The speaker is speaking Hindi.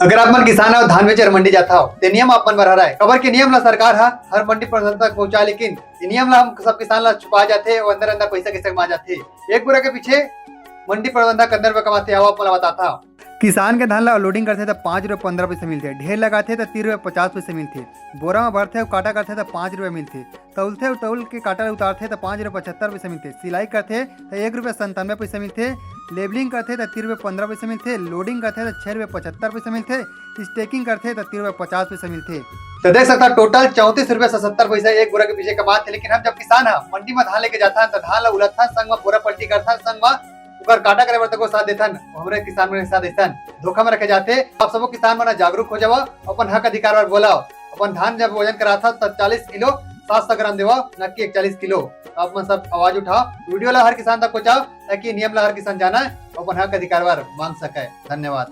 अगर आप मन किसान हो धान बेचे मंडी जाता हो ते नियम आप मन बर हराय खबर के नियम ला सरकार हर मंडी प्रबंधन तक पहुंचा, लेकिन ये नियम ला हम सब किसान ला छुपा जाते और अंदर अंदर पैसा कैसे कमा जाते। एक बुरा के पीछे मंडी प्रबंधक अंदर में कमाते हवा आपको बताता। किसान के धान ला लोडिंग करते तो 5 रुपये 15 पैसे मिलते, ढेर लगाते तो 3 रुपये 50 पैसे मिलते, बोरा में भरते और काटा करते तो 5 रुपये मिलते, तौलते और तौल के काटा उतारते तो 5 रुपये 75 पैसे मिलते, सिलाई करते तो 1 रुपये 97 पैसे मिलते, लेबलिंग करते तो 3 रुपये 15 पैसे मिलते, लोडिंग करते तो 6 रुपये 75 पैसे मिलते, स्टेकिंग करते तो 3 रुपये 50 पैसे मिलते। तो देख सकता टोटल 34 रुपये 77 पैसे एक बोरा के पीछे कमाते। लेकिन हम जब किसान है मंडी में धान लेके जाता है तो धान ला उलटता संग में बोरा पलटी करता संग में उकर काटा करे बर तको साथ देथन, हमरे किसान मन साथ देथन, धोखा में रखे जाते। आप सबो किसान मन जागरूक हो जाओ, अपन हक अधिकार बर बोलाओ। अपन धान जब वजन करा था तब 40 किलो 700 ग्राम देवा, न कि 41 किलो। आप मन सब आवाज उठाओ, वीडियो ला हर किसान तक पहुंचाओ ताकि नियम ला हर किसान जाना अपन हक अधिकार बर मांग सके। धन्यवाद।